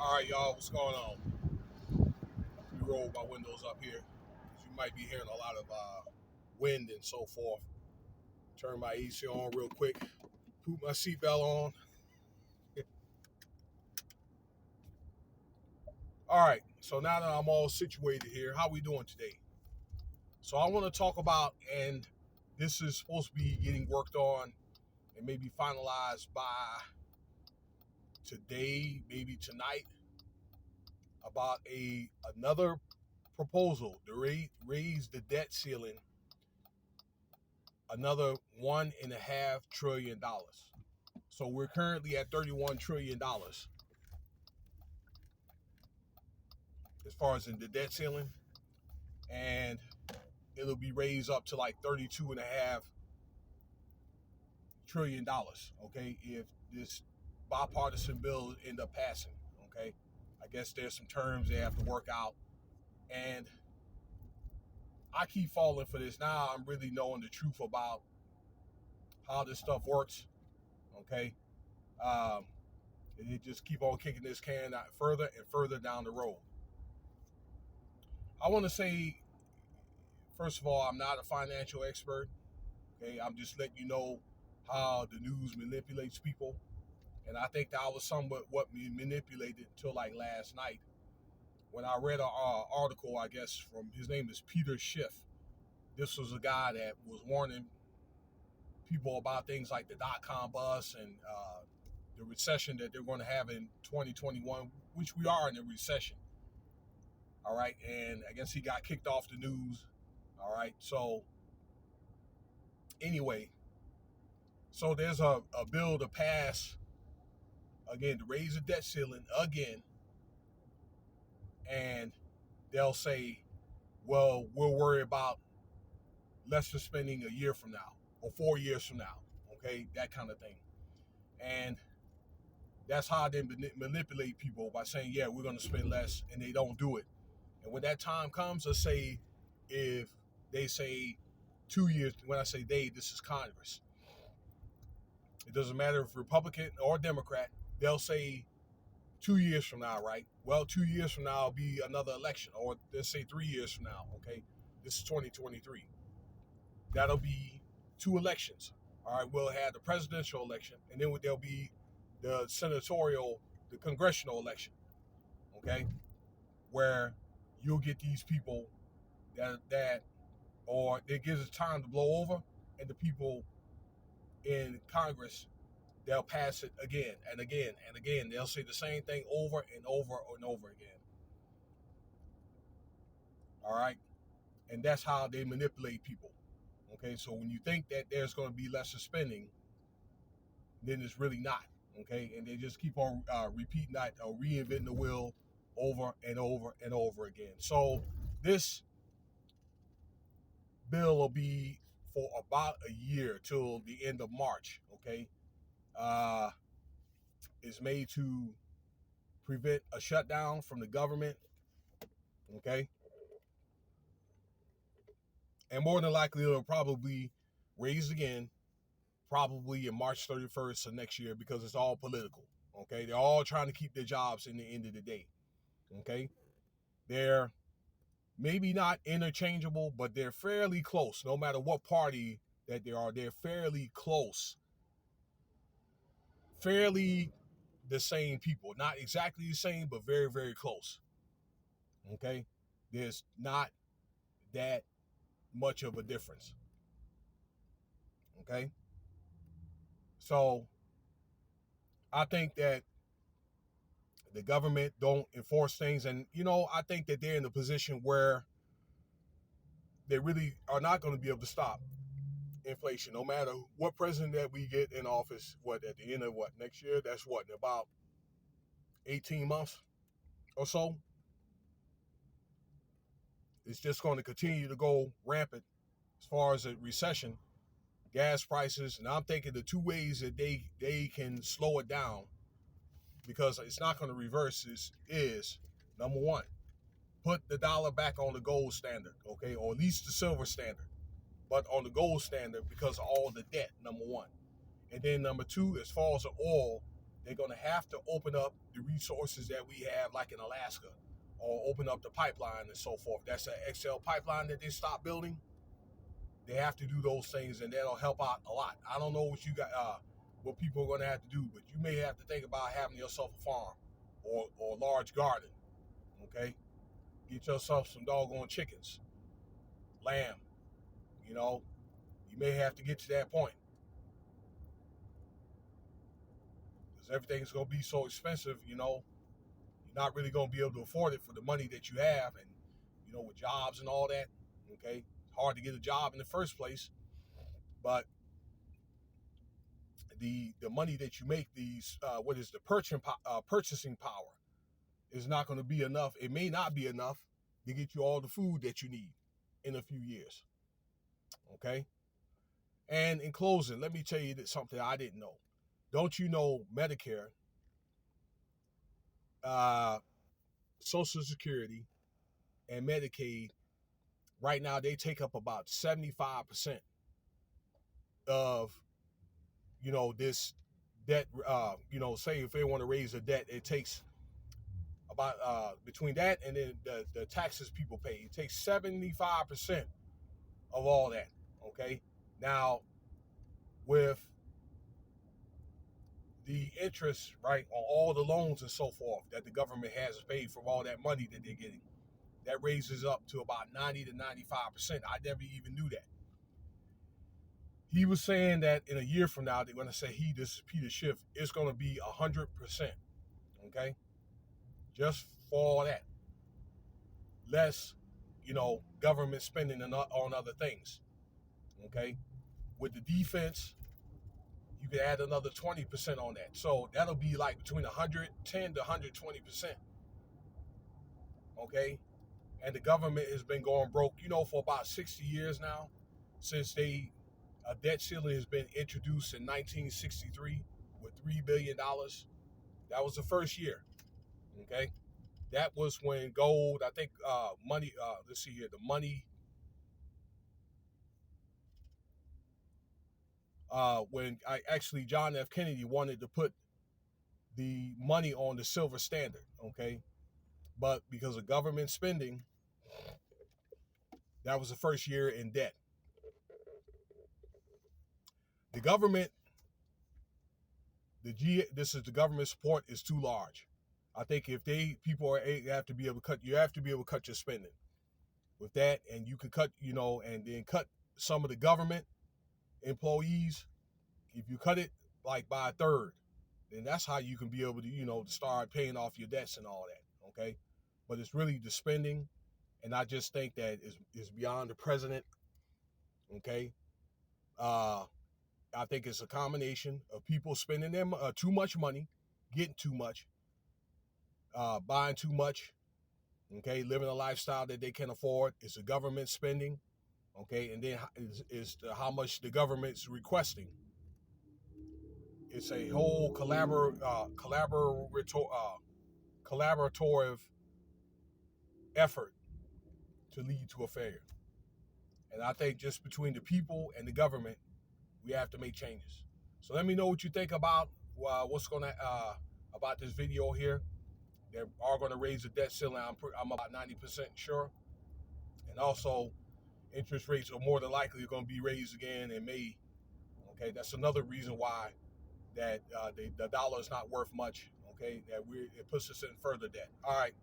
All right, y'all, what's going on? Let me roll my windows up here because you might be hearing a lot of wind and so forth. Turn my AC on real quick. Put my seatbelt on. All right, so now that I'm all situated here, how we doing today? So I want to talk about, and this is supposed to be getting worked on and maybe finalized by today, maybe tonight, about another proposal to raise the debt ceiling another $1.5 trillion. So we're currently at $31 trillion as far as in the debt ceiling, and it'll be raised up to like $32.5 trillion. Okay, if this bipartisan bill end up passing. Okay, I guess there's some terms they have to work out, and I keep falling for this. Now I'm really knowing the truth about how this stuff works. Okay, um, and it just keep on kicking this can out further and further down the road. I want to say, first of all, I'm not a financial expert. Okay, I'm just letting you know how the news manipulates people, and I think that was somewhat what me manipulated until like last night when I read an article. I guess from his name is Peter Schiff. This was a guy that was warning people about things like the dot-com bust and the recession that they're going to have in 2021, which we are in a recession. All right, and I guess he got kicked off the news. All right, so anyway, so there's a bill to pass again to raise the debt ceiling again, and they'll say, well, we'll worry about lesser spending a year from now or 4 years from now. Okay, that kind of thing. And that's how they manipulate people by saying, yeah, we're going to spend less, and they don't do it. And when that time comes, let's say if they say 2 years, when I say they, this is Congress. It doesn't matter if Republican or Democrat, they'll say 2 years from now, right? Well, 2 years from now will be another election, or let's say 3 years from now, okay? This is 2023. That'll be two elections. All right, we'll have the presidential election, and then there'll be the senatorial, the congressional election, okay? Where you'll get these people that or it gives it time to blow over, and the people in Congress, they'll pass it again and again and again. They'll say the same thing over and over and over again. All right. And that's how they manipulate people. Okay. So when you think that there's going to be lesser spending, then it's really not. Okay. And they just keep on repeating that, reinventing the wheel over and over and over again. So this bill will be for about a year till the end of March. Okay. Uh, it's made to prevent a shutdown from the government. Okay. And more than likely, it'll probably raise again, probably in March 31st of next year because it's all political. Okay. They're all trying to keep their jobs in the end of the day. Okay. They're maybe not interchangeable, but they're fairly close. No matter what party that they are, they're fairly close. Fairly the same people. Not exactly the same, but very, very close. Okay. There's not that much of a difference. Okay. So I think that the government don't enforce things, and I think that they're in a position where they really are not going to be able to stop inflation, no matter what president that we get in office. What at the end of what next year? That's what in about 18 months or so. It's just going to continue to go rampant as far as a recession, gas prices, and I'm thinking the two ways that they can slow it down because it's not going to reverse is number one, put the dollar back on the gold standard, okay, or at least the silver standard, but on the gold standard because of all the debt, number one. And then number two, as far as the oil they're going to have to open up the resources that we have, like in Alaska, or open up the pipeline and so forth. That's an XL pipeline that they stopped building. They have to do those things, and that'll help out a lot. I don't know what you got, what people are going to have to do, but you may have to think about having yourself a farm or a large garden. Okay, get yourself some doggone chickens, lamb. You know, you may have to get to that point because everything's going to be so expensive. You know, you're not really going to be able to afford it for the money that you have, and you know, with jobs and all that. Okay, it's hard to get a job in the first place, but the money that you make, these what is the purchasing power, is not going to be enough. It may not be enough to get you all the food that you need in a few years. Okay. And in closing, let me tell you that something I didn't know. Don't you know Medicare, uh, Social Security, and Medicaid right now, they take up about 75% of, you know, this debt. You know, say if they want to raise the debt, it takes about between that and then the taxes people pay, it takes 75% of all that. Okay. Now, with the interest, right, on all the loans and so forth that the government has paid for all that money that they're getting, that raises up to about 90 to 95%. I never even knew that. He was saying that in a year from now, they're going to say, this is Peter Schiff, it's going to be 100%. Okay. Just for all that. Less, you know, government spending on other things. Okay. With the defense, you could add another 20% on that. So that'll be like between 110 to 120%. Okay. And the government has been going broke, you know, for about 60 years now, since a debt ceiling has been introduced in 1963 with $3 billion. That was the first year. Okay. That was when gold, I think, money, let's see here, the money, when John F. Kennedy wanted to put the money on the silver standard. Okay. But because of government spending, that was the first year in debt. The government, this is the government support is too large. I think if people have to be able to cut, you have to be able to cut your spending with that, and you can cut, you know, and then cut some of the government employees. If you cut it like by a third, then that's how you can be able to, you know, to start paying off your debts and all that. Okay. But it's really the spending. And I just think that is beyond the president. Okay. I think it's a combination of people spending them too much money, getting too much, buying too much, okay, living a lifestyle that they can afford. It's the government spending, okay, and then is how much the government's requesting. It's a whole collaborative effort to lead to a failure. And I think just between the people and the government, we have to make changes. So let me know what you think about what's going to about this video here. They are going to raise the debt ceiling. I'm about 90% sure. And also, interest rates are more than likely going to be raised again in May. Okay, that's another reason why that the dollar is not worth much. Okay, that it puts us in further debt. All right.